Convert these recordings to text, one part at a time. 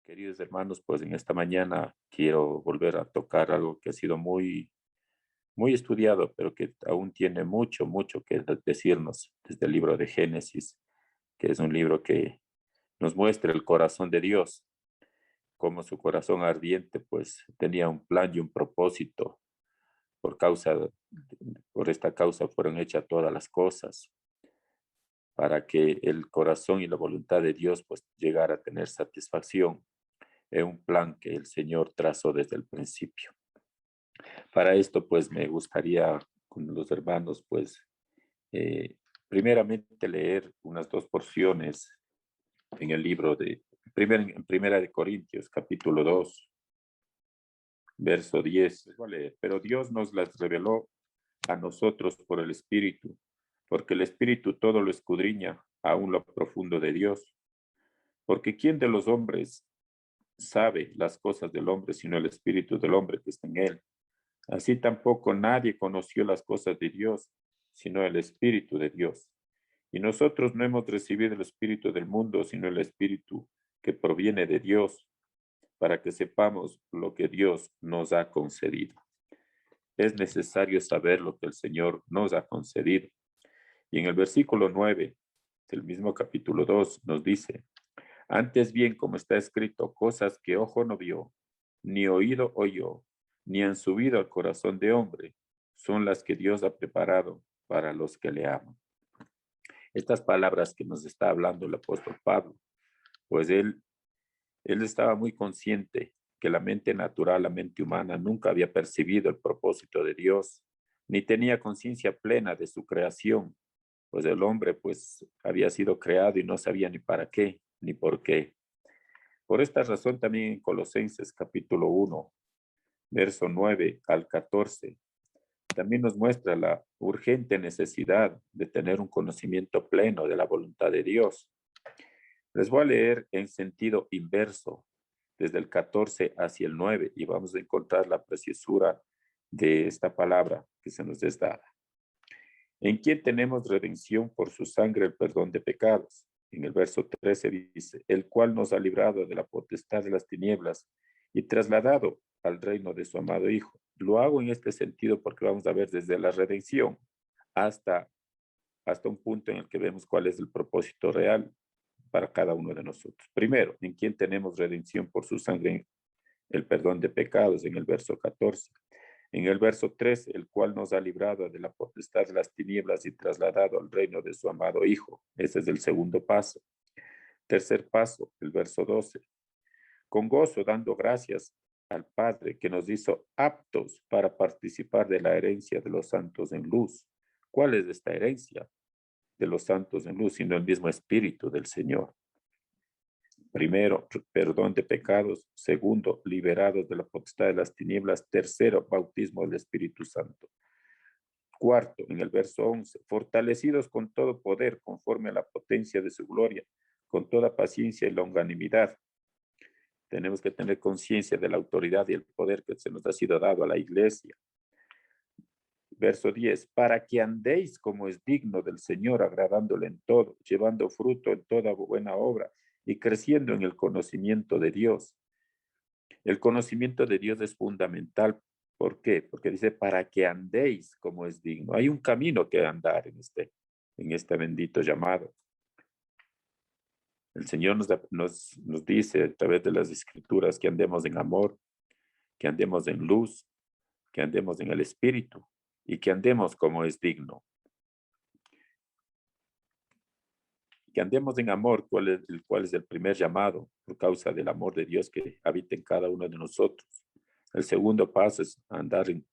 Queridos hermanos, pues en esta mañana quiero volver a tocar algo que ha sido muy estudiado, pero que aún tiene mucho que decirnos desde el libro de Génesis, que es un libro que nos muestra el corazón de Dios, como su corazón ardiente, pues tenía un plan y un propósito. Por causa, por esta causa fueron hechas todas las cosas, para que el corazón y la voluntad de Dios pues llegara a tener satisfacción. Es un plan que el Señor trazó desde el principio. Para esto, pues me gustaría con los hermanos, pues, eh, primeramente leer unas dos porciones en el libro en Primera de Corintios, capítulo 2, verso 10. Les voy a leer. Pero Dios nos las reveló a nosotros por el Espíritu, porque el Espíritu todo lo escudriña, aún lo profundo de Dios. Porque ¿quién de los hombres sabe las cosas del hombre, sino el Espíritu del hombre que está en él? Así tampoco nadie conoció las cosas de Dios, sino el Espíritu de Dios. Y nosotros no hemos recibido el Espíritu del mundo, sino el Espíritu que proviene de Dios, para que sepamos lo que Dios nos ha concedido. Es necesario saber lo que el Señor nos ha concedido. Y en el versículo 9 del mismo capítulo 2 nos dice: antes bien, como está escrito, cosas que ojo no vio, ni oído oyó, ni han subido al corazón de hombre, son las que Dios ha preparado para los que le aman. Estas palabras que nos está hablando el apóstol Pablo, pues él estaba muy consciente que la mente natural, la mente humana, nunca había percibido el propósito de Dios, ni tenía conciencia plena de su creación, pues el hombre pues había sido creado y no sabía ni para qué, ni por qué. Por esta razón también en Colosenses capítulo 1, verso 9 al 14, también nos muestra la urgente necesidad de tener un conocimiento pleno de la voluntad de Dios. Les voy a leer en sentido inverso, desde el 14 hacia el 9, y vamos a encontrar la preciosura de esta palabra que se nos es dada. En quien tenemos redención por su sangre, el perdón de pecados. En el verso 13 dice: el cual nos ha librado de la potestad de las tinieblas y trasladado al reino de su amado Hijo. Lo hago en este sentido porque vamos a ver desde la redención hasta, hasta un punto en el que vemos cuál es el propósito real para cada uno de nosotros. Primero, en quien tenemos redención por su sangre, el perdón de pecados, en el verso 14. En el verso 3, el cual nos ha librado de la potestad de las tinieblas y trasladado al reino de su amado Hijo. Ese es el segundo paso. Tercer paso, el verso 12. Con gozo dando gracias al Padre que nos hizo aptos para participar de la herencia de los santos en luz. ¿Cuál es esta herencia de los santos en luz? Sino el mismo Espíritu del Señor. Primero, perdón de pecados. Segundo, liberados de la potestad de las tinieblas. Tercero, bautismo del Espíritu Santo. Cuarto, en el verso 11, fortalecidos con todo poder conforme a la potencia de su gloria, con toda paciencia y longanimidad. Tenemos que tener conciencia de la autoridad y el poder que se nos ha sido dado a la iglesia. Verso 10, para que andéis como es digno del Señor, agradándole en todo, llevando fruto en toda buena obra y creciendo en el conocimiento de Dios. El conocimiento de Dios es fundamental. ¿Por qué? Porque dice, para que andéis como es digno. Hay un camino que andar en este bendito llamado. El Señor nos dice a través de las Escrituras que andemos en amor, que andemos en luz, que andemos en el Espíritu y que andemos como es digno. Que andemos en amor, cuál es el primer llamado, por causa del amor de Dios que habita en cada uno de nosotros. El segundo paso es andar en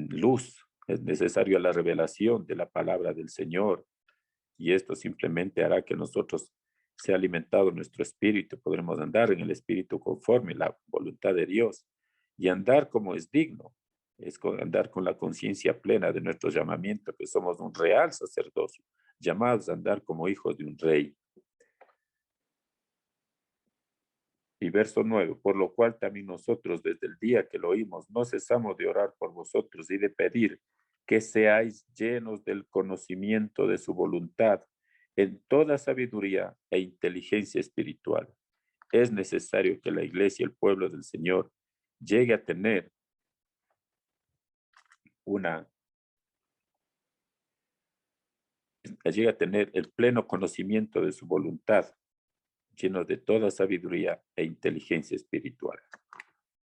luz. Es necesario la revelación de la palabra del Señor, y esto simplemente hará que nosotros sea alimentado nuestro espíritu. Podremos andar en el espíritu conforme la voluntad de Dios y andar como es digno. Es andar con la conciencia plena de nuestro llamamiento, que somos un real sacerdocio, llamados a andar como hijos de un rey. Y verso 9, por lo cual también nosotros desde el día que lo oímos no cesamos de orar por vosotros y de pedir que seáis llenos del conocimiento de su voluntad en toda sabiduría e inteligencia espiritual, es necesario que la iglesia, el pueblo del Señor, llegue a tener el pleno conocimiento de su voluntad, lleno de toda sabiduría e inteligencia espiritual.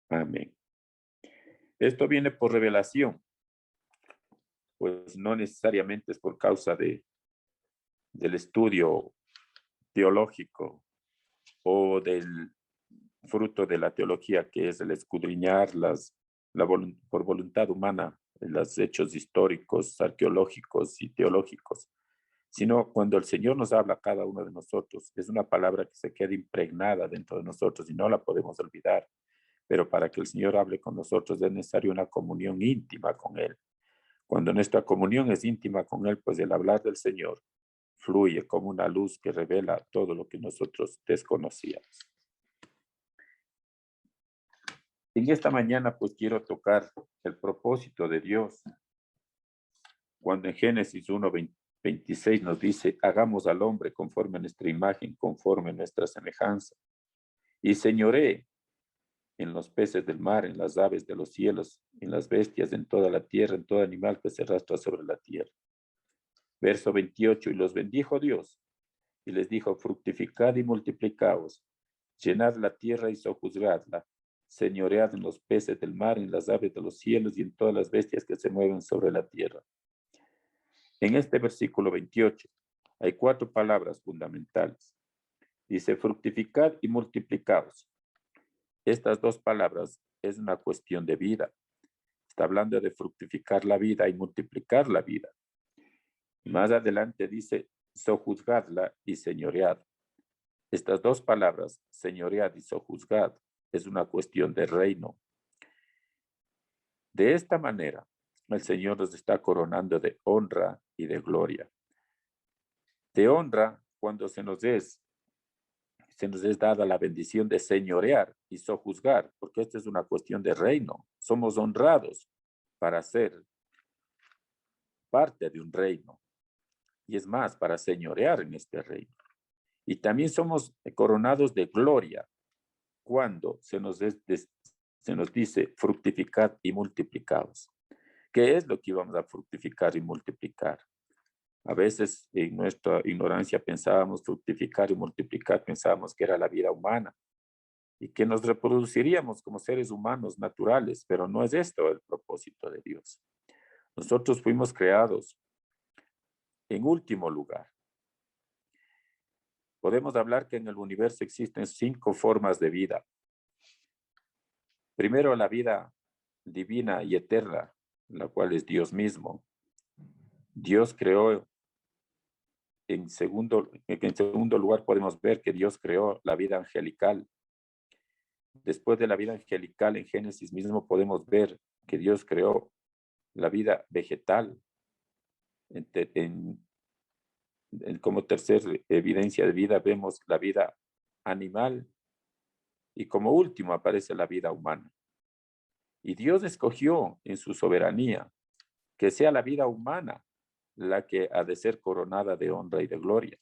Amén. Esto viene por revelación, pues no necesariamente es por causa del estudio teológico o del fruto de la teología, que es el escudriñar por voluntad humana los hechos históricos, arqueológicos y teológicos, sino cuando el Señor nos habla a cada uno de nosotros, es una palabra que se queda impregnada dentro de nosotros y no la podemos olvidar. Pero para que el Señor hable con nosotros es necesaria una comunión íntima con Él. Cuando nuestra comunión es íntima con Él, pues el hablar del Señor fluye como una luz que revela todo lo que nosotros desconocíamos. En esta mañana, pues quiero tocar el propósito de Dios. Cuando en Génesis 1:26 nos dice, hagamos al hombre conforme a nuestra imagen, conforme a nuestra semejanza. Y señoree en los peces del mar, en las aves de los cielos, en las bestias, en toda la tierra, en todo animal que se arrastra sobre la tierra. Verso 28, y los bendijo Dios, y les dijo, fructificad y multiplicaos, llenad la tierra y sojuzgadla, señoread en los peces del mar, en las aves de los cielos y en todas las bestias que se mueven sobre la tierra. En este versículo 28 hay 4 palabras fundamentales. Dice, fructificad y multiplicaos. Estas 2 palabras es una cuestión de vida. Está hablando de fructificar la vida y multiplicar la vida. Más adelante dice, sojuzgadla y señoread. Estas 2 palabras, señoread y sojuzgad, es una cuestión de reino. De esta manera, el Señor nos está coronando de honra y de gloria. De honra cuando se nos es dada la bendición de señorear y sojuzgar, porque esta es una cuestión de reino. Somos honrados para ser parte de un reino. Y es más, para señorear en este reino. Y también somos coronados de gloria cuando se nos dice fructificad y multiplicados. ¿Qué es lo que íbamos a fructificar y multiplicar? A veces en nuestra ignorancia pensábamos fructificar y multiplicar, pensábamos que era la vida humana y que nos reproduciríamos como seres humanos naturales, pero no es esto el propósito de Dios. Nosotros fuimos creados en último lugar. Podemos hablar que en el universo existen 5 formas de vida. Primero, la vida divina y eterna, la cual es Dios mismo. Dios creó, en segundo lugar podemos ver que Dios creó la vida angelical. Después de la vida angelical, en Génesis mismo podemos ver que Dios creó la vida vegetal. Como tercera evidencia de vida vemos la vida animal y como último aparece la vida humana. Y Dios escogió en su soberanía que sea la vida humana la que ha de ser coronada de honra y de gloria.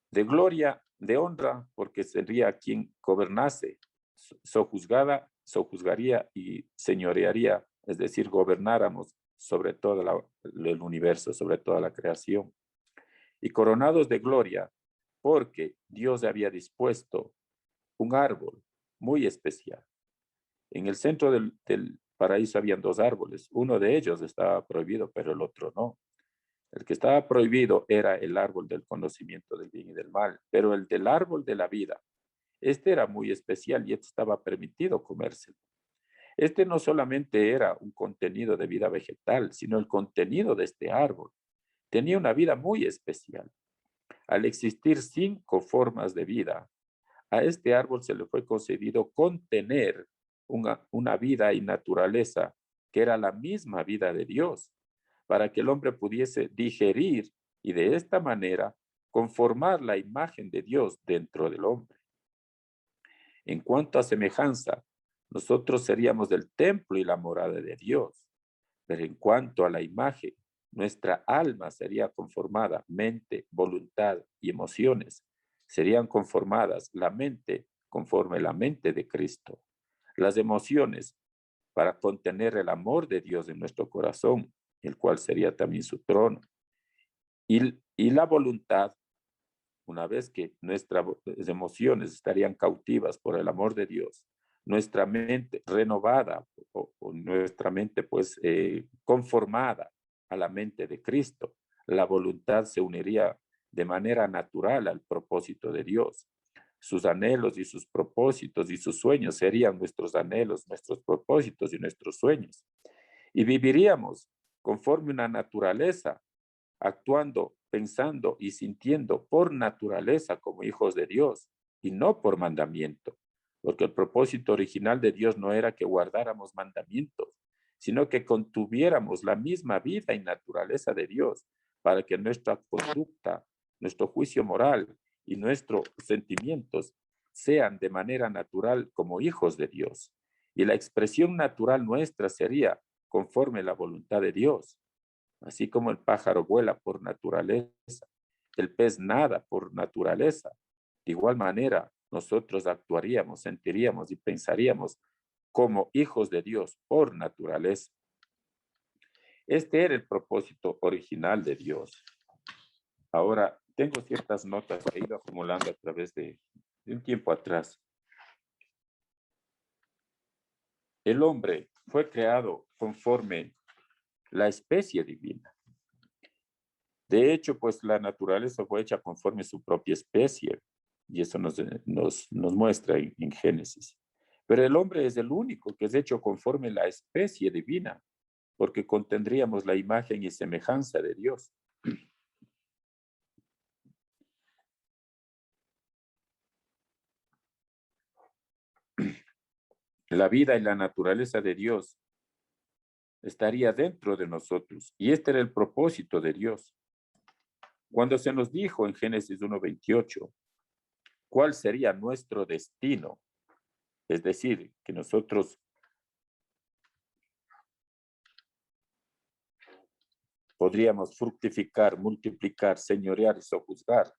De gloria, de honra, porque sería quien gobernase, sojuzgaría y señorearía, es decir, gobernáramos sobre todo el universo, sobre toda la creación. Y coronados de gloria, porque Dios había dispuesto un árbol muy especial. En el centro del paraíso habían 2 árboles. Uno de ellos estaba prohibido, pero el otro no. El que estaba prohibido era el árbol del conocimiento del bien y del mal, pero el del árbol de la vida, este era muy especial y este estaba permitido comérselo. Este no solamente era un contenido de vida vegetal, sino el contenido de este árbol. Tenía una vida muy especial. Al existir 5 formas de vida, a este árbol se le fue concedido contener una vida y naturaleza que era la misma vida de Dios, para que el hombre pudiese digerir y de esta manera conformar la imagen de Dios dentro del hombre. En cuanto a semejanza, nosotros seríamos el templo y la morada de Dios, pero en cuanto a la imagen, nuestra alma sería conformada, mente, voluntad y emociones, Serían conformadas la mente conforme la mente de Cristo. Las emociones para contener el amor de Dios en nuestro corazón, el cual sería también su trono. Y la voluntad, una vez que nuestras emociones estarían cautivas por el amor de Dios, nuestra mente renovada o nuestra mente pues conformada a la mente de Cristo, la voluntad se uniría de manera natural al propósito de Dios. Sus anhelos y sus propósitos y sus sueños serían nuestros anhelos, nuestros propósitos y nuestros sueños. Y viviríamos conforme una naturaleza, actuando, pensando y sintiendo por naturaleza como hijos de Dios y no por mandamiento, porque el propósito original de Dios no era que guardáramos mandamientos, sino que contuviéramos la misma vida y naturaleza de Dios para que nuestra conducta, nuestro juicio moral y nuestros sentimientos sean de manera natural como hijos de Dios. Y la expresión natural nuestra sería conforme la voluntad de Dios. Así como el pájaro vuela por naturaleza, el pez nada por naturaleza. De igual manera, nosotros actuaríamos, sentiríamos y pensaríamos como hijos de Dios por naturaleza. Este era el propósito original de Dios. Ahora, tengo ciertas notas que he ido acumulando a través de un tiempo atrás. El hombre fue creado conforme la especie divina. De hecho, pues la naturaleza fue hecha conforme su propia especie, y eso nos muestra en Génesis. Pero el hombre es el único que es hecho conforme la especie divina, porque contendríamos la imagen y semejanza de Dios. La vida y la naturaleza de Dios estaría dentro de nosotros, y este era el propósito de Dios. Cuando se nos dijo en Génesis 1:28, ¿cuál sería nuestro destino? Es decir, que nosotros podríamos fructificar, multiplicar, señorear y sojuzgar.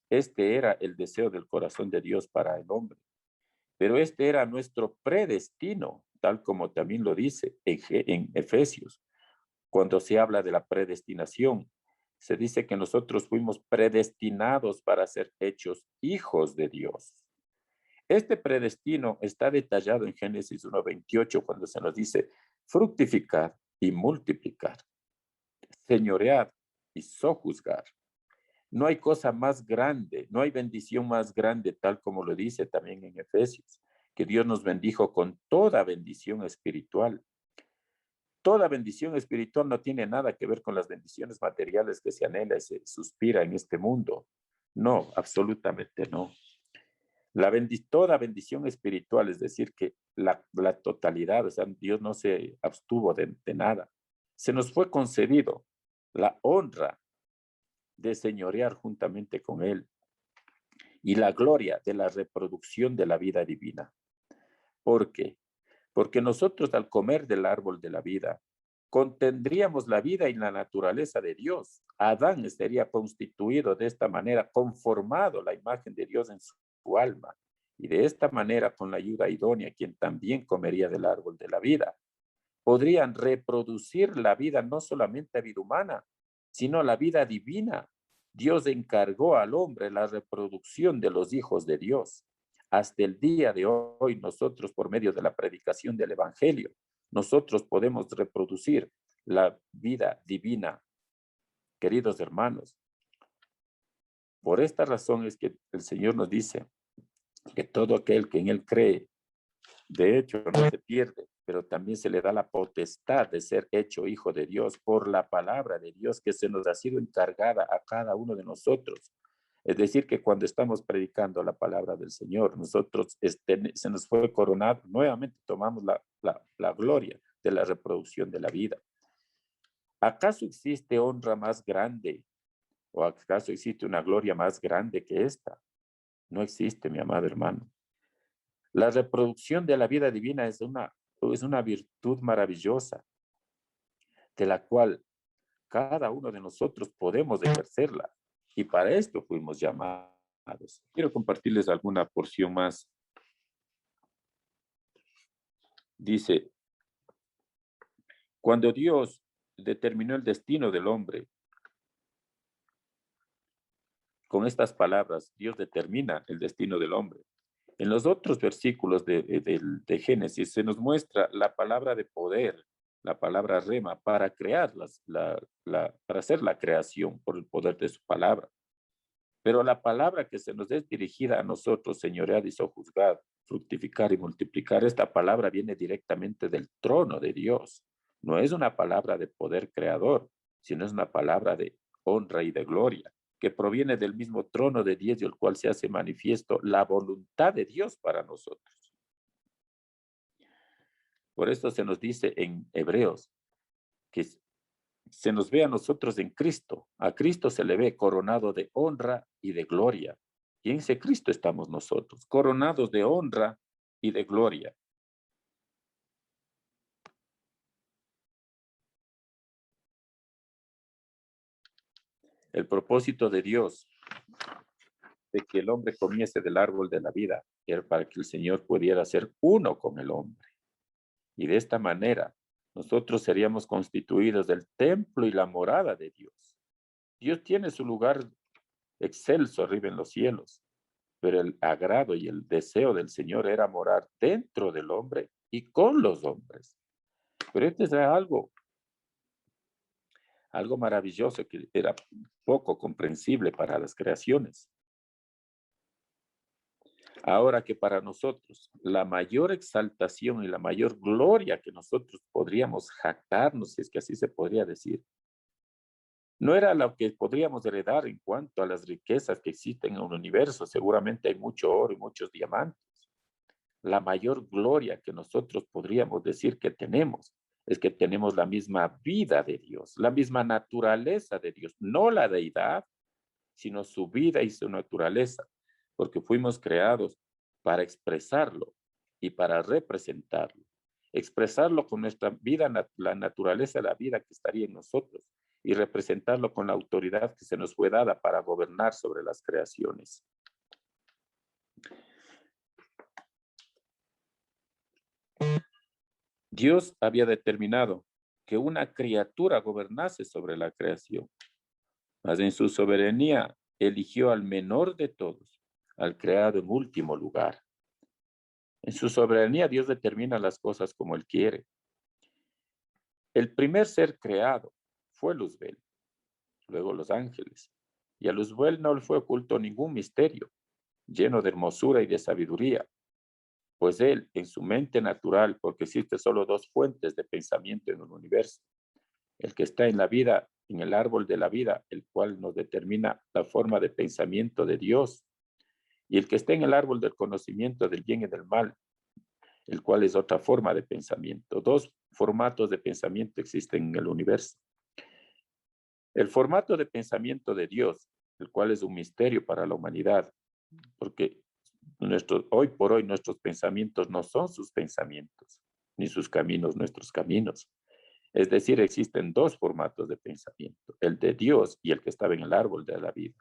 Este era el deseo del corazón de Dios para el hombre. Pero este era nuestro predestino, tal como también lo dice en Efesios. Cuando se habla de la predestinación, se dice que nosotros fuimos predestinados para ser hechos hijos de Dios. Este predestino está detallado en Génesis 1:28 cuando se nos dice fructificar y multiplicar, señorear y sojuzgar. No hay cosa más grande, no hay bendición más grande, tal como lo dice también en Efesios, que Dios nos bendijo con toda bendición espiritual. Toda bendición espiritual no tiene nada que ver con las bendiciones materiales que se anhela y se suspira en este mundo. No, absolutamente no. Toda bendición espiritual, es decir, que la totalidad, o sea, Dios no se abstuvo de nada. Se nos fue concedido la honra de señorear juntamente con Él y la gloria de la reproducción de la vida divina. ¿Por qué? Porque nosotros al comer del árbol de la vida, contendríamos la vida y la naturaleza de Dios. Adán estaría constituido de esta manera, conformado la imagen de Dios en su alma. Y de esta manera, con la ayuda idónea, quien también comería del árbol de la vida, podrían reproducir la vida, no solamente vida humana, sino la vida divina. Dios encargó al hombre la reproducción de los hijos de Dios. Hasta el día de hoy, nosotros, por medio de la predicación del Evangelio, nosotros podemos reproducir la vida divina. Queridos hermanos, por esta razón es que el Señor nos dice que todo aquel que en Él cree, de hecho, no se pierde, pero también se le da la potestad de ser hecho hijo de Dios por la palabra de Dios que se nos ha sido encargada a cada uno de nosotros. Es decir, que cuando estamos predicando la palabra del Señor, nosotros se nos fue coronado, nuevamente tomamos la gloria de la reproducción de la vida. ¿Acaso existe honra más grande o acaso existe una gloria más grande que esta? No existe, mi amado hermano. La reproducción de la vida divina es una virtud maravillosa, de la cual cada uno de nosotros podemos ejercerla. Y para esto fuimos llamados. Quiero compartirles alguna porción más. Dice, cuando Dios determinó el destino del hombre, con estas palabras, Dios determina el destino del hombre. En los otros versículos de Génesis se nos muestra la palabra de poder, la palabra rema, para crear para hacer la creación por el poder de su palabra. Pero la palabra que se nos es dirigida a nosotros, señorear y sojuzgar, fructificar y multiplicar, esta palabra viene directamente del trono de Dios. No es una palabra de poder creador, sino es una palabra de honra y de gloria, que proviene del mismo trono de Dios y el cual se hace manifiesto la voluntad de Dios para nosotros. Por esto se nos dice en Hebreos que se nos ve a nosotros en Cristo. A Cristo se le ve coronado de honra y de gloria. Y en ese Cristo estamos nosotros, coronados de honra y de gloria. El propósito de Dios de que el hombre comiese del árbol de la vida era para que el Señor pudiera ser uno con el hombre. Y de esta manera nosotros seríamos constituidos del templo y la morada de Dios. Dios tiene su lugar excelso arriba en los cielos, pero el agrado y el deseo del Señor era morar dentro del hombre y con los hombres. Pero esto es algo maravilloso que era poco comprensible para las creaciones. Ahora que para nosotros la mayor exaltación y la mayor gloria que nosotros podríamos jactarnos, si es que así se podría decir, no era lo que podríamos heredar en cuanto a las riquezas que existen en el universo. Seguramente hay mucho oro y muchos diamantes. La mayor gloria que nosotros podríamos decir que tenemos es que tenemos la misma vida de Dios, la misma naturaleza de Dios, no la deidad, sino su vida y su naturaleza, porque fuimos creados para expresarlo y para representarlo. Expresarlo con nuestra vida, la naturaleza de la vida que estaría en nosotros, y representarlo con la autoridad que se nos fue dada para gobernar sobre las creaciones. Dios había determinado que una criatura gobernase sobre la creación, mas en su soberanía eligió al menor de todos, al creado en último lugar. En su soberanía Dios determina las cosas como Él quiere. El primer ser creado fue Luzbel, luego los ángeles, y a Luzbel no le fue oculto ningún misterio, lleno de hermosura y de sabiduría, pues él, en su mente natural, porque existe solo dos fuentes de pensamiento en el universo, el que está en la vida, en el árbol de la vida, el cual nos determina la forma de pensamiento de Dios, y el que está en el árbol del conocimiento del bien y del mal, el cual es otra forma de pensamiento. Dos formatos de pensamiento existen en el universo. El formato de pensamiento de Dios, el cual es un misterio para la humanidad, porque hoy por hoy nuestros pensamientos no son sus pensamientos, ni sus caminos nuestros caminos. Es decir, existen dos formatos de pensamiento, el de Dios y el que estaba en el árbol de la vida.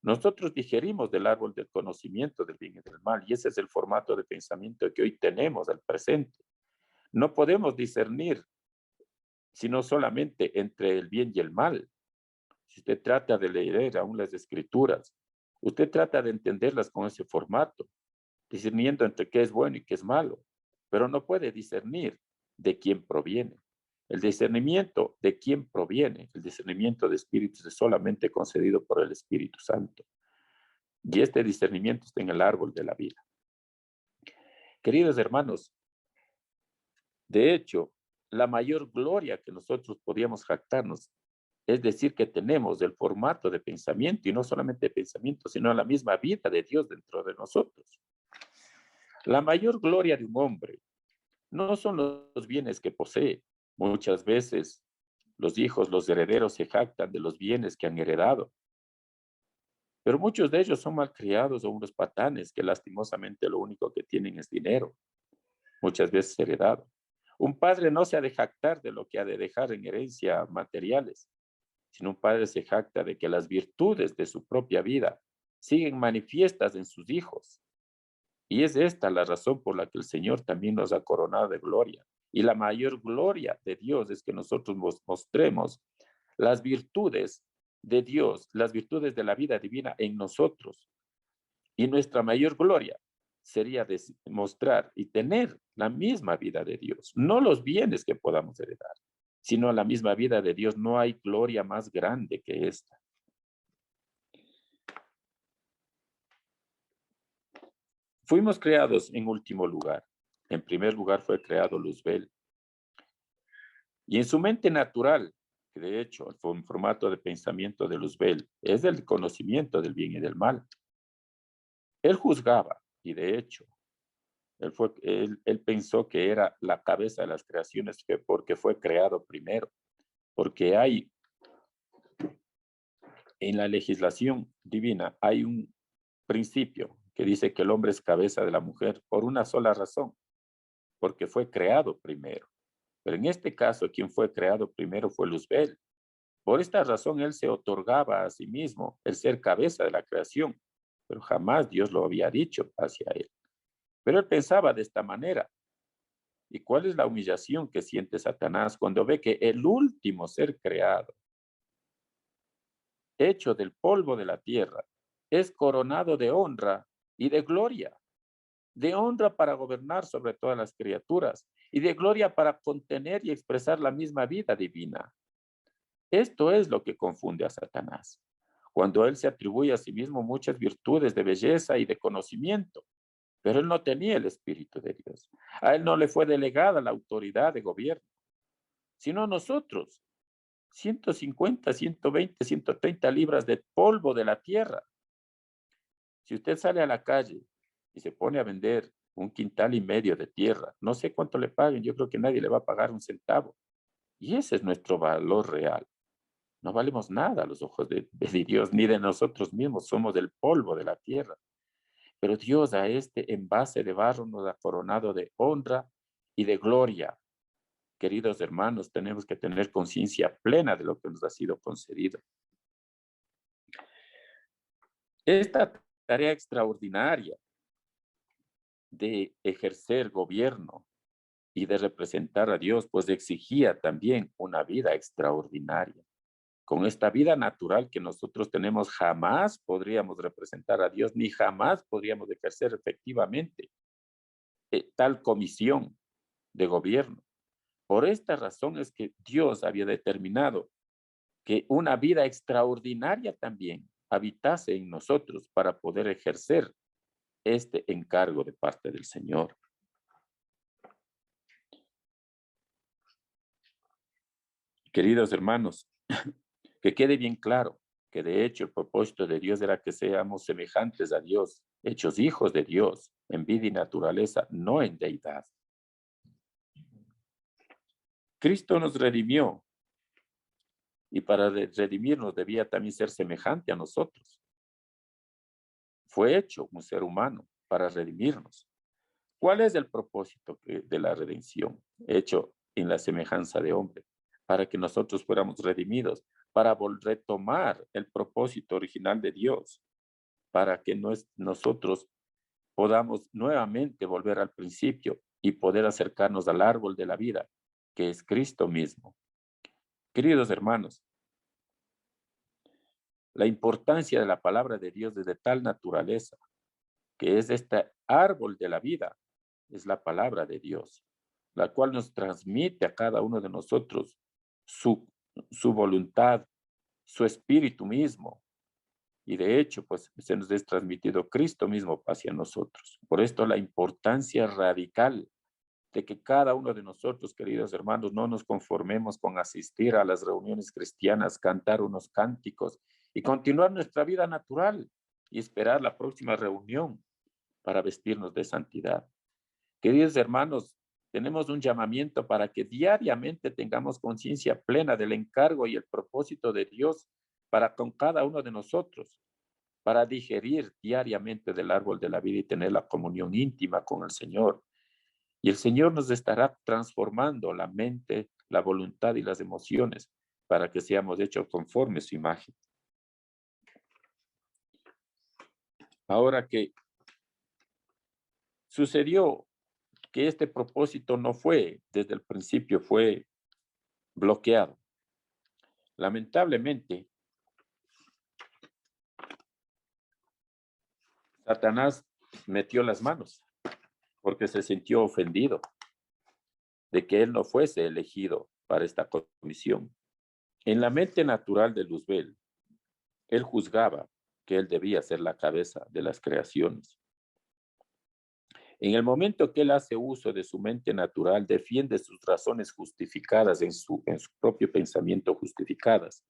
Nosotros digerimos del árbol del conocimiento del bien y del mal, y ese es el formato de pensamiento que hoy tenemos al presente. No podemos discernir, sino solamente entre el bien y el mal. Si usted trata de leer aún las escrituras, usted trata de entenderlas con ese formato, discerniendo entre qué es bueno y qué es malo, pero no puede discernir de quién proviene. El discernimiento de quién proviene, el discernimiento de espíritus es solamente concedido por el Espíritu Santo. Y este discernimiento está en el árbol de la vida. Queridos hermanos, de hecho, la mayor gloria que nosotros podíamos jactarnos es decir que tenemos el formato de pensamiento, y no solamente de pensamiento, sino la misma vida de Dios dentro de nosotros. La mayor gloria de un hombre no son los bienes que posee. Muchas veces los hijos, los herederos se jactan de los bienes que han heredado, pero muchos de ellos son malcriados o unos patanes que lastimosamente lo único que tienen es dinero, muchas veces heredado. Un padre no se ha de jactar de lo que ha de dejar en herencia materiales, sino un padre se jacta de que las virtudes de su propia vida siguen manifiestas en sus hijos. Y es esta la razón por la que el Señor también nos ha coronado de gloria. Y la mayor gloria de Dios es que nosotros mostremos las virtudes de Dios, las virtudes de la vida divina en nosotros. Y nuestra mayor gloria sería mostrar y tener la misma vida de Dios, no los bienes que podamos heredar, sino la misma vida de Dios. No hay gloria más grande que esta. Fuimos creados en último lugar. En primer lugar fue creado Luzbel. Y en su mente natural, que de hecho el formato de pensamiento de Luzbel es el conocimiento del bien y del mal, él juzgaba y de hecho él pensó que era la cabeza de las creaciones porque fue creado primero, porque hay en la legislación divina, hay un principio que dice que el hombre es cabeza de la mujer por una sola razón, porque fue creado primero. Pero en este caso, quien fue creado primero fue Luzbel. Por esta razón, él se otorgaba a sí mismo el ser cabeza de la creación, pero jamás Dios lo había dicho hacia él. Pero él pensaba de esta manera. ¿Y cuál es la humillación que siente Satanás cuando ve que el último ser creado, hecho del polvo de la tierra, es coronado de honra y de gloria? De honra para gobernar sobre todas las criaturas y de gloria para contener y expresar la misma vida divina. Esto es lo que confunde a Satanás, cuando él se atribuye a sí mismo muchas virtudes de belleza y de conocimiento, pero él no tenía el Espíritu de Dios. A él no le fue delegada la autoridad de gobierno, sino nosotros, 150, 120, 130 libras de polvo de la tierra. Si usted sale a la calle y se pone a vender 1,5 quintales de tierra, no sé cuánto le paguen, yo creo que nadie le va a pagar un centavo. Y ese es nuestro valor real. No valemos nada a los ojos de Dios, ni de nosotros mismos, somos del polvo de la tierra. Pero Dios a este envase de barro nos ha coronado de honra y de gloria. Queridos hermanos, tenemos que tener conciencia plena de lo que nos ha sido concedido. Esta tarea extraordinaria de ejercer gobierno y de representar a Dios, pues exigía también una vida extraordinaria. Con esta vida natural que nosotros tenemos, jamás podríamos representar a Dios, ni jamás podríamos ejercer efectivamente tal comisión de gobierno. Por esta razón es que Dios había determinado que una vida extraordinaria también habitase en nosotros para poder ejercer este encargo de parte del Señor. Queridos hermanos, que quede bien claro que de hecho el propósito de Dios era que seamos semejantes a Dios, hechos hijos de Dios, en vida y naturaleza, no en deidad. Cristo nos redimió y para redimirnos debía también ser semejante a nosotros. Fue hecho un ser humano para redimirnos. ¿Cuál es el propósito de la redención? Hecho en la semejanza de hombre, para que nosotros fuéramos redimidos, para retomar el propósito original de Dios, para que nosotros podamos nuevamente volver al principio y poder acercarnos al árbol de la vida, que es Cristo mismo. Queridos hermanos, la importancia de la palabra de Dios es de tal naturaleza, que es este árbol de la vida, es la palabra de Dios, la cual nos transmite a cada uno de nosotros su, su voluntad, su espíritu mismo. Y de hecho, pues se nos es transmitido Cristo mismo hacia nosotros. Por esto la importancia radical de que cada uno de nosotros, queridos hermanos, no nos conformemos con asistir a las reuniones cristianas, cantar unos cánticos y continuar nuestra vida natural y esperar la próxima reunión para vestirnos de santidad. Queridos hermanos, tenemos un llamamiento para que diariamente tengamos conciencia plena del encargo y el propósito de Dios para con cada uno de nosotros, para digerir diariamente del árbol de la vida y tener la comunión íntima con el Señor. Y el Señor nos estará transformando la mente, la voluntad y las emociones para que seamos hechos conforme a su imagen. Ahora que sucedió que este propósito no fue, desde el principio fue bloqueado. Lamentablemente, Satanás metió las manos porque se sintió ofendido de que él no fuese elegido para esta comisión. En la mente natural de Luzbel, él juzgaba que él debía ser la cabeza de las creaciones. En el momento que él hace uso de su mente natural, defiende sus razones justificadas en su propio pensamiento justificadas,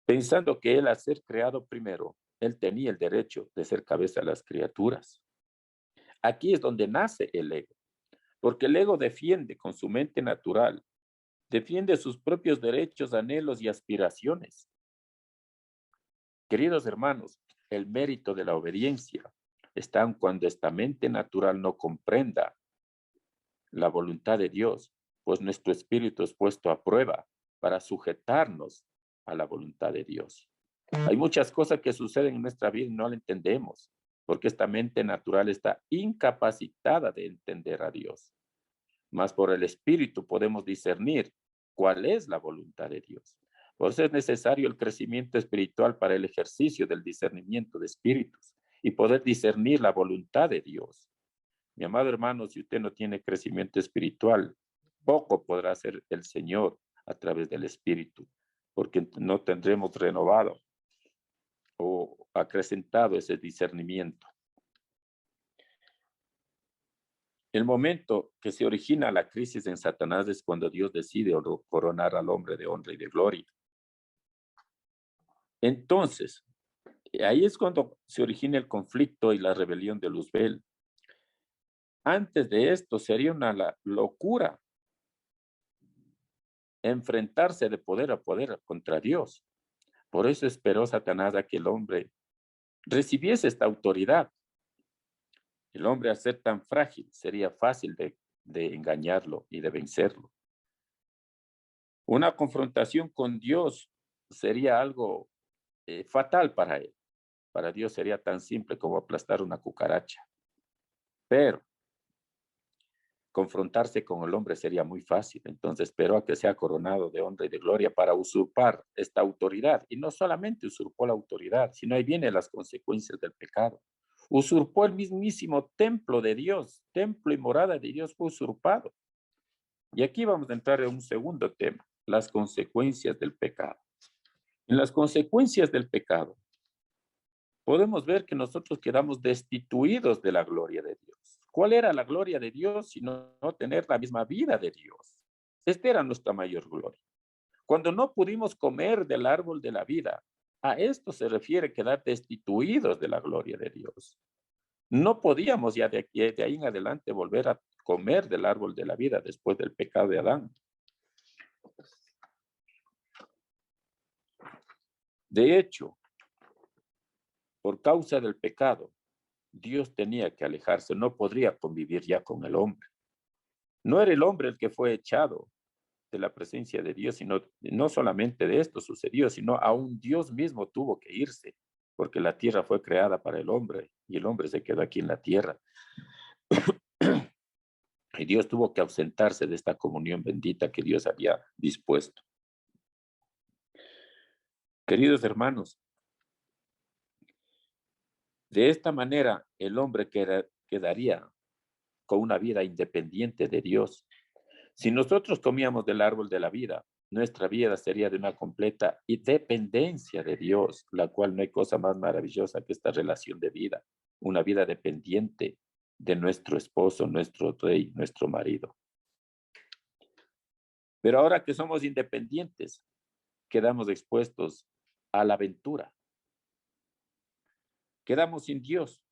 pensando que él al ser creado primero, él tenía el derecho de ser cabeza de las criaturas. Aquí es donde nace el ego, porque el ego defiende con su mente natural, defiende sus propios derechos, anhelos y aspiraciones. Queridos hermanos, el mérito de la obediencia está cuando esta mente natural no comprenda la voluntad de Dios, pues nuestro espíritu es puesto a prueba para sujetarnos a la voluntad de Dios. Hay muchas cosas que suceden en nuestra vida y no la entendemos, porque esta mente natural está incapacitada de entender a Dios. Mas por el espíritu podemos discernir cuál es la voluntad de Dios. Por eso es necesario el crecimiento espiritual para el ejercicio del discernimiento de espíritus y poder discernir la voluntad de Dios. Mi amado hermano, si usted no tiene crecimiento espiritual, poco podrá hacer el Señor a través del Espíritu, porque no tendremos renovado o acrecentado ese discernimiento. El momento que se origina la crisis en Satanás es cuando Dios decide coronar al hombre de honra y de gloria. Entonces, ahí es cuando se origina el conflicto y la rebelión de Luzbel. Antes de esto sería una locura enfrentarse de poder a poder contra Dios. Por eso esperó Satanás a que el hombre recibiese esta autoridad. El hombre, al ser tan frágil, sería fácil de engañarlo y de vencerlo. Una confrontación con Dios sería algo fatal para él. Para Dios sería tan simple como aplastar una cucaracha. Pero confrontarse con el hombre sería muy fácil. Entonces esperó a que sea coronado de honra y de gloria para usurpar esta autoridad. Y no solamente usurpó la autoridad, sino ahí vienen las consecuencias del pecado. Usurpó el mismísimo templo de Dios, templo y morada de Dios fue usurpado. Y aquí vamos a entrar en un segundo tema, las consecuencias del pecado. En las consecuencias del pecado, podemos ver que nosotros quedamos destituidos de la gloria de Dios. ¿Cuál era la gloria de Dios sino no tener la misma vida de Dios? Esta era nuestra mayor gloria. Cuando no pudimos comer del árbol de la vida, a esto se refiere quedar destituidos de la gloria de Dios. No podíamos ya de ahí en adelante volver a comer del árbol de la vida después del pecado de Adán. De hecho, por causa del pecado, Dios tenía que alejarse, no podría convivir ya con el hombre. No era el hombre el que fue echado de la presencia de Dios, sino no solamente de esto sucedió, sino aún Dios mismo tuvo que irse, porque la tierra fue creada para el hombre y el hombre se quedó aquí en la tierra. Y Dios tuvo que ausentarse de esta comunión bendita que Dios había dispuesto. Queridos hermanos, de esta manera el hombre quedaría con una vida independiente de Dios. Si nosotros comíamos del árbol de la vida, nuestra vida sería de una completa dependencia de Dios, la cual no hay cosa más maravillosa que esta relación de vida, una vida dependiente de nuestro esposo, nuestro rey, nuestro marido. Pero ahora que somos independientes, quedamos expuestos a la aventura. Quedamos sin Dios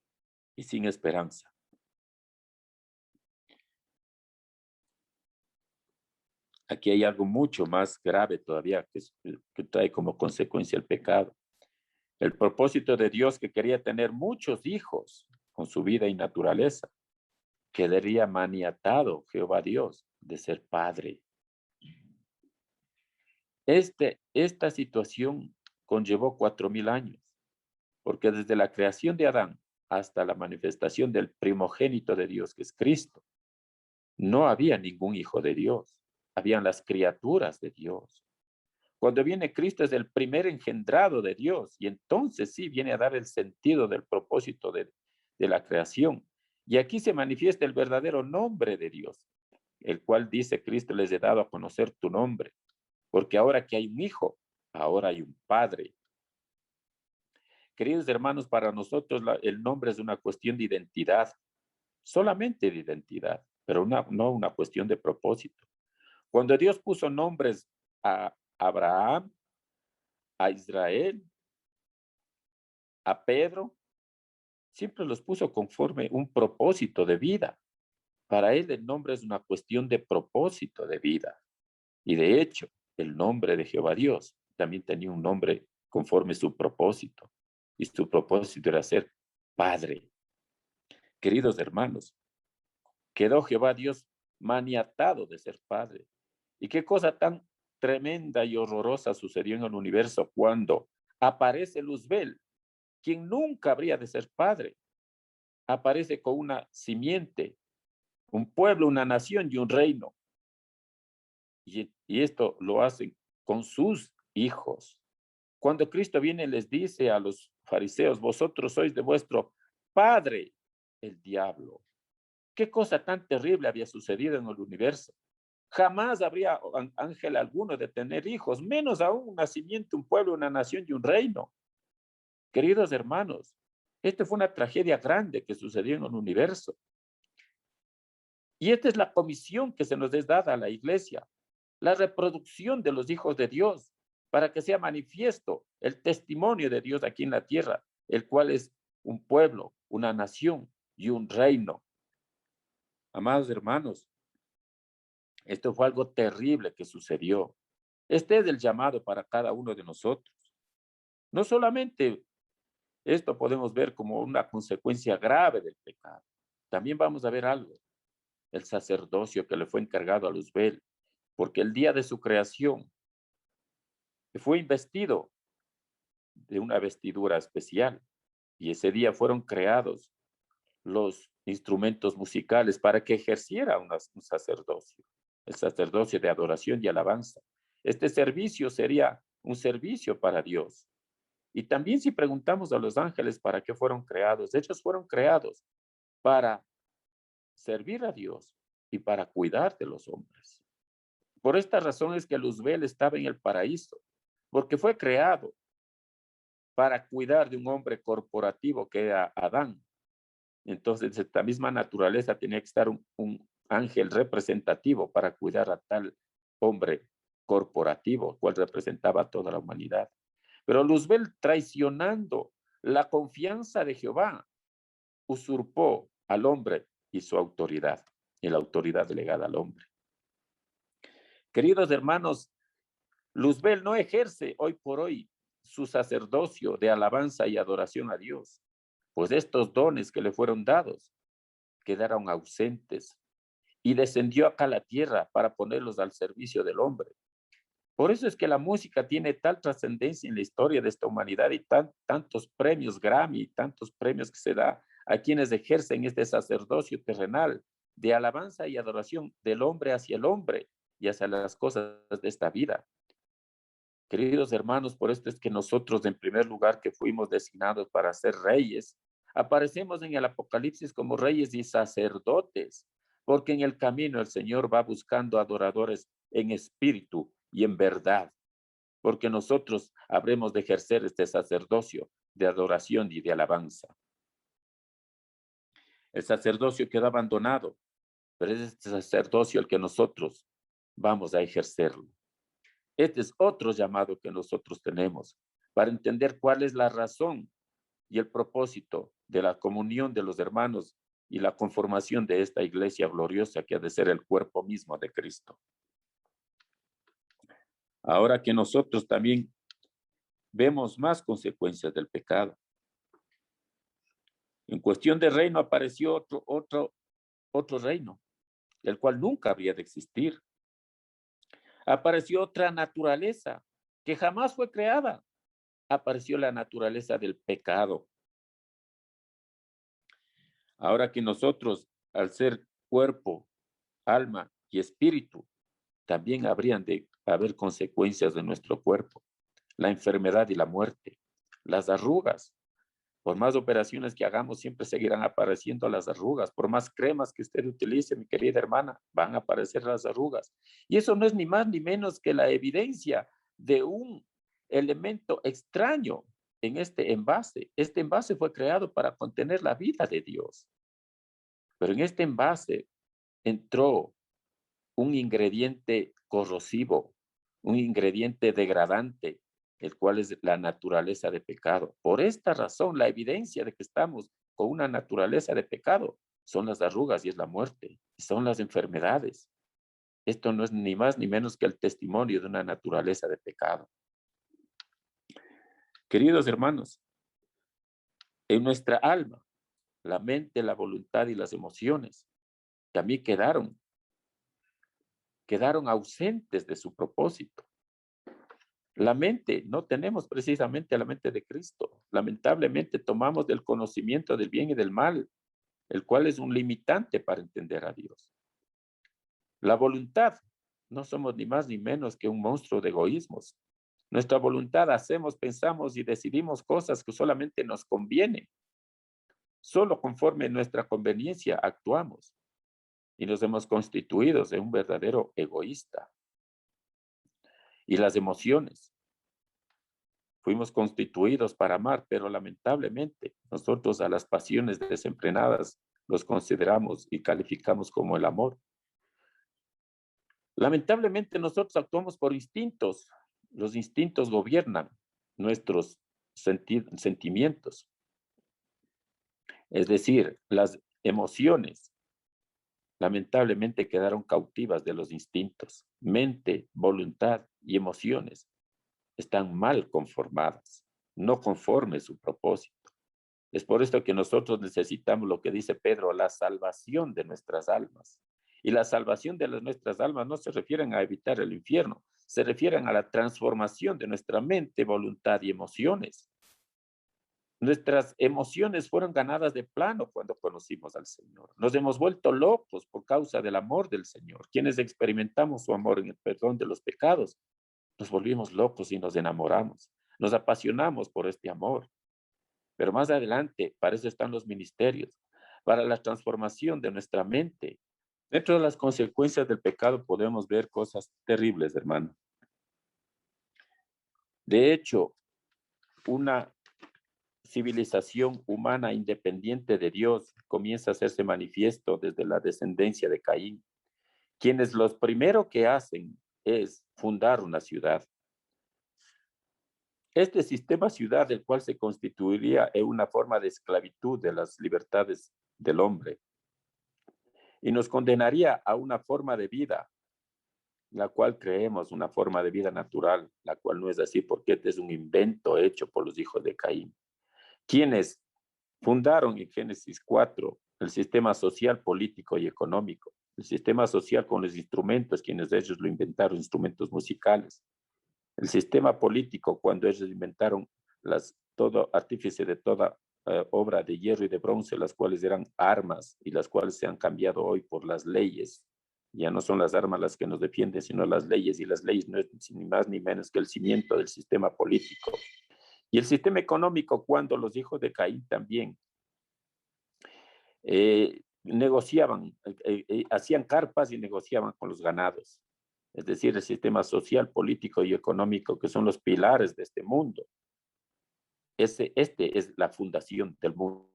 y sin esperanza. Aquí hay algo mucho más grave todavía que trae como consecuencia el pecado. El propósito de Dios que quería tener muchos hijos con su vida y naturaleza, quedaría maniatado Jehová Dios de ser padre. Esta situación conllevó 4000 años, porque desde la creación de Adán hasta la manifestación del primogénito de Dios, que es Cristo, no había ningún hijo de Dios, habían las criaturas de Dios. Cuando viene Cristo es el primer engendrado de Dios y entonces sí viene a dar el sentido del propósito de la creación. Y aquí se manifiesta el verdadero nombre de Dios, el cual dice Cristo les he dado a conocer tu nombre, porque ahora que hay un hijo, ahora hay un padre. Queridos hermanos, para nosotros el nombre es una cuestión de identidad, solamente de identidad, pero no una cuestión de propósito. Cuando Dios puso nombres a Abraham, a Israel, a Pedro, siempre los puso conforme un propósito de vida. Para él el nombre es una cuestión de propósito de vida. Y de hecho, el nombre de Jehová Dios también tenía un nombre conforme su propósito. Y su propósito era ser Padre. Queridos hermanos, quedó Jehová Dios maniatado de ser Padre. ¿Y qué cosa tan tremenda y horrorosa sucedió en el universo cuando aparece Luzbel, quien nunca habría de ser padre? Aparece con una simiente, un pueblo, una nación y un reino. Y esto lo hacen con sus hijos. Cuando Cristo viene, les dice a los fariseos, vosotros sois de vuestro padre, el diablo. ¿Qué cosa tan terrible había sucedido en el universo? Jamás habría ángel alguno de tener hijos, menos aún un nacimiento, un pueblo, una nación y un reino. Queridos hermanos, esta fue una tragedia grande que sucedió en el universo. Y esta es la comisión que se nos es dada a la iglesia, la reproducción de los hijos de Dios, para que sea manifiesto el testimonio de Dios aquí en la tierra, el cual es un pueblo, una nación y un reino. Amados hermanos, esto fue algo terrible que sucedió. Este es el llamado para cada uno de nosotros. No solamente esto podemos ver como una consecuencia grave del pecado, también vamos a ver algo, el sacerdocio que le fue encargado a Luzbel, porque el día de su creación fue investido de una vestidura especial y ese día fueron creados los instrumentos musicales para que ejerciera un sacerdocio, el sacerdocio de adoración y alabanza. Este servicio sería un servicio para Dios. Y también si preguntamos a los ángeles para qué fueron creados, ellos fueron creados para servir a Dios y para cuidar de los hombres. Por esta razón es que Luzbel estaba en el paraíso, porque fue creado para cuidar de un hombre corporativo que era Adán. Entonces, esta misma naturaleza tenía que estar un ángel representativo para cuidar a tal hombre corporativo, cual representaba a toda la humanidad. Pero Luzbel, traicionando la confianza de Jehová, usurpó al hombre y su autoridad, y la autoridad delegada al hombre. Queridos hermanos, Luzbel no ejerce hoy por hoy su sacerdocio de alabanza y adoración a Dios, pues estos dones que le fueron dados quedaron ausentes y descendió acá a la tierra para ponerlos al servicio del hombre. Por eso es que la música tiene tal trascendencia en la historia de esta humanidad y tantos premios Grammy, tantos premios que se da a quienes ejercen este sacerdocio terrenal de alabanza y adoración del hombre hacia el hombre y hacia las cosas de esta vida. Queridos hermanos, por esto es que nosotros, en primer lugar, que fuimos designados para ser reyes, aparecemos en el Apocalipsis como reyes y sacerdotes, porque en el camino el Señor va buscando adoradores en espíritu y en verdad, porque nosotros habremos de ejercer este sacerdocio de adoración y de alabanza. El sacerdocio quedó abandonado, pero es este sacerdocio el que nosotros vamos a ejercerlo. Este es otro llamado que nosotros tenemos para entender cuál es la razón y el propósito de la comunión de los hermanos y la conformación de esta iglesia gloriosa que ha de ser el cuerpo mismo de Cristo. Ahora que nosotros también vemos más consecuencias del pecado. En cuestión de reino apareció otro reino, el cual nunca habría de existir. Apareció otra naturaleza que jamás fue creada. apareció la naturaleza del pecado. Ahora que nosotros, al ser cuerpo, alma y espíritu, también habrían de haber consecuencias de nuestro cuerpo, la enfermedad y la muerte, las arrugas. Por más operaciones que hagamos, siempre seguirán apareciendo las arrugas. Por más cremas que usted utilice, mi querida hermana, van a aparecer las arrugas. Y eso no es ni más ni menos que la evidencia de un elemento extraño en este envase. Este envase fue creado para contener la vida de Dios. Pero en este envase entró un ingrediente corrosivo, un ingrediente degradante, el cual es la naturaleza de pecado. Por esta razón, la evidencia de que estamos con una naturaleza de pecado son las arrugas y es la muerte, y son las enfermedades. Esto no es ni más ni menos que el testimonio de una naturaleza de pecado. Queridos hermanos, en nuestra alma, la mente, la voluntad y las emociones también quedaron ausentes de su propósito. La mente, no tenemos precisamente la mente de Cristo. Lamentablemente tomamos del conocimiento del bien y del mal, el cual es un limitante para entender a Dios. La voluntad, no somos ni más ni menos que un monstruo de egoísmos. Nuestra voluntad hacemos, pensamos y decidimos cosas que solamente nos convienen. Solo conforme nuestra conveniencia actuamos y nos hemos constituido en un verdadero egoísta. Y las emociones. Fuimos constituidos para amar, pero lamentablemente nosotros a las pasiones desenfrenadas los consideramos y calificamos como el amor. Lamentablemente nosotros actuamos por instintos. Los instintos gobiernan nuestros sentimientos. Es decir, las emociones lamentablemente quedaron cautivas de los instintos. Mente, voluntad y emociones están mal conformadas, no conforme su propósito. Es por esto que nosotros necesitamos lo que dice Pedro, la salvación de nuestras almas. Y la salvación de nuestras almas no se refieren a evitar el infierno, se refieren a la transformación de nuestra mente, voluntad y emociones. Nuestras emociones fueron ganadas de plano cuando conocimos al Señor. Nos hemos vuelto locos por causa del amor del Señor. Quienes experimentamos su amor en el perdón de los pecados, nos volvimos locos y nos enamoramos. Nos apasionamos por este amor. Pero más adelante, para eso están los ministerios, para la transformación de nuestra mente. Dentro de las consecuencias del pecado podemos ver cosas terribles, hermano. De hecho, una civilización humana independiente de Dios comienza a hacerse manifiesto desde la descendencia de Caín, quienes los primero que hacen es fundar una ciudad. Este sistema ciudad, del cual se constituiría en una forma de esclavitud de las libertades del hombre, y nos condenaría a una forma de vida, la cual creemos una forma de vida natural, la cual no es así porque este es un invento hecho por los hijos de Caín, quienes fundaron en Génesis 4 el sistema social, político y económico. El sistema social con los instrumentos, quienes ellos lo inventaron, instrumentos musicales. El sistema político, cuando ellos inventaron todo artífice de toda obra de hierro y de bronce, las cuales eran armas y las cuales se han cambiado hoy por las leyes. Ya no son las armas las que nos defienden, sino las leyes, y las leyes no es ni más ni menos que el cimiento del sistema político. Y el sistema económico, cuando los hijos de Caín también negociaban, hacían carpas y negociaban con los ganados. Es decir, el sistema social, político y económico, que son los pilares de este mundo. Este es la fundación del mundo.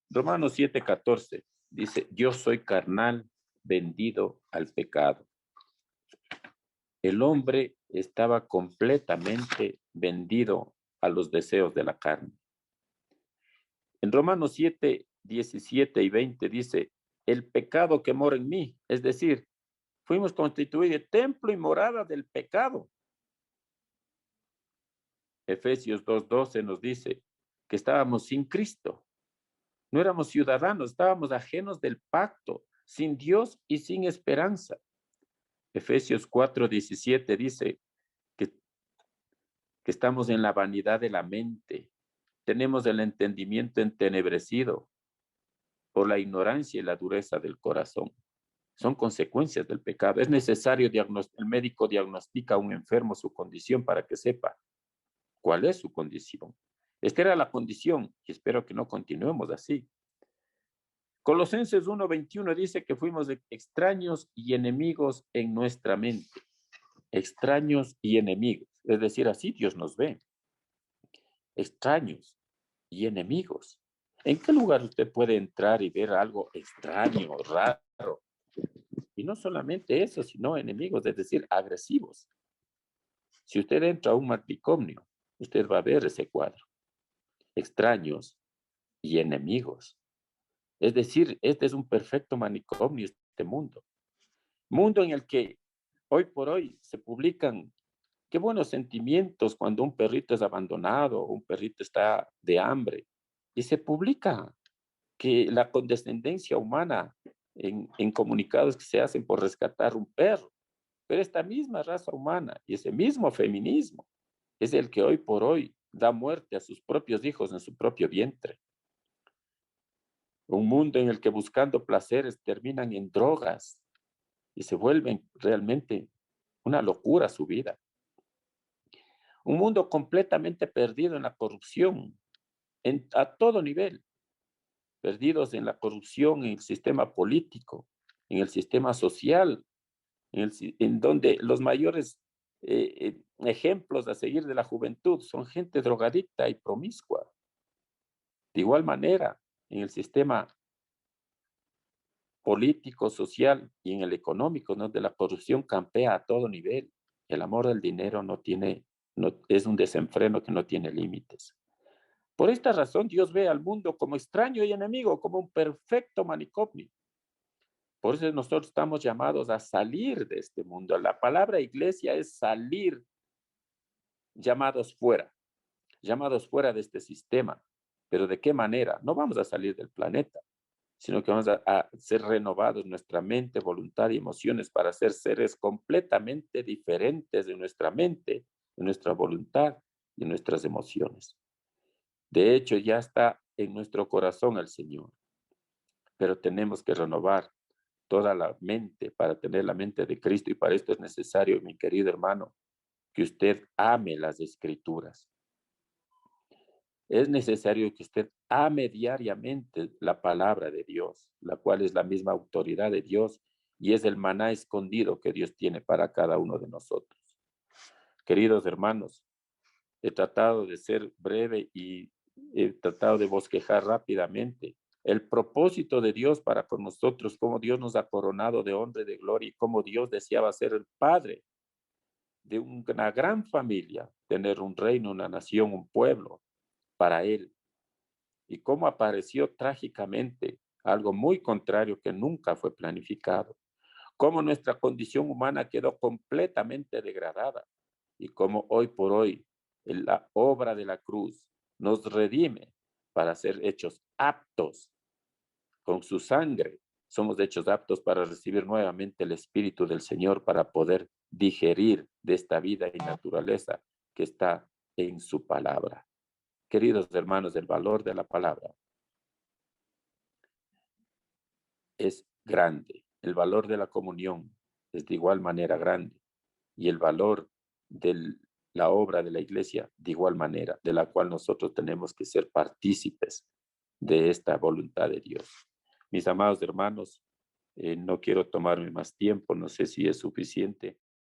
Romanos 7:14 dice, yo soy carnal, vendido al pecado. El hombre estaba completamente vendido a los deseos de la carne. En Romanos 7:17 y 20 dice, el pecado que mora en mí, es decir, fuimos constituidos templo y morada del pecado. Efesios 2:12 nos dice que estábamos sin Cristo. No éramos ciudadanos, estábamos ajenos del pacto, sin Dios y sin esperanza. Efesios 4:17 dice que estamos en la vanidad de la mente, tenemos el entendimiento entenebrecido por la ignorancia y la dureza del corazón. Son consecuencias del pecado. Es necesario el médico diagnostica a un enfermo su condición para que sepa cuál es su condición. Esta era la condición y espero que no continuemos así. Colosenses 1:21 dice que fuimos extraños y enemigos en nuestra mente. Extraños y enemigos. Es decir, así Dios nos ve. Extraños y enemigos. ¿En qué lugar usted puede entrar y ver algo extraño, raro? Y no solamente eso, sino enemigos, es decir, agresivos. Si usted entra a un manicomio, usted va a ver ese cuadro. Extraños y enemigos. Es decir, este es un perfecto manicomio, este mundo. Mundo en el que hoy por hoy se publican qué buenos sentimientos cuando un perrito es abandonado o un perrito está de hambre. Y se publica que la condescendencia humana en comunicados que se hacen por rescatar un perro. Pero esta misma raza humana y ese mismo feminismo es el que hoy por hoy da muerte a sus propios hijos en su propio vientre. Un mundo en el que buscando placeres terminan en drogas y se vuelven realmente una locura su vida. Un mundo completamente perdido en la corrupción, a todo nivel, perdidos en la corrupción, en el sistema político, en el sistema social, en donde los mayores ejemplos a seguir de la juventud son gente drogadicta y promiscua. De igual manera, en el sistema político, social y en el económico, ¿no? De la corrupción campea a todo nivel. El amor al dinero es un desenfreno que no tiene límites. Por esta razón, Dios ve al mundo como extraño y enemigo, como un perfecto manicomio. Por eso nosotros estamos llamados a salir de este mundo. La palabra iglesia es salir, llamados fuera de este sistema. Pero ¿de qué manera? No vamos a salir del planeta, sino que vamos a ser renovados nuestra mente, voluntad y emociones para ser seres completamente diferentes de nuestra mente, de nuestra voluntad y nuestras emociones. De hecho, ya está en nuestro corazón el Señor, pero tenemos que renovar toda la mente para tener la mente de Cristo y para esto es necesario, mi querido hermano, que usted ame las Escrituras. Es necesario que usted ame diariamente la palabra de Dios, la cual es la misma autoridad de Dios y es el maná escondido que Dios tiene para cada uno de nosotros. Queridos hermanos, he tratado de ser breve y he tratado de bosquejar rápidamente el propósito de Dios para con nosotros, cómo Dios nos ha coronado de honra y de gloria y cómo Dios deseaba ser el padre de una gran familia, tener un reino, una nación, un pueblo para Él. Y cómo apareció trágicamente algo muy contrario que nunca fue planificado. Cómo nuestra condición humana quedó completamente degradada y cómo hoy por hoy la obra de la cruz nos redime para ser hechos aptos con su sangre. Somos hechos aptos para recibir nuevamente el Espíritu del Señor para poder digerir de esta vida y naturaleza que está en su palabra. Queridos hermanos, el valor de la palabra es grande. El valor de la comunión es de igual manera grande. Y el valor de la obra de la iglesia de igual manera, de la cual nosotros tenemos que ser partícipes de esta voluntad de Dios. Mis amados hermanos, no quiero tomarme más tiempo, no sé si es suficiente.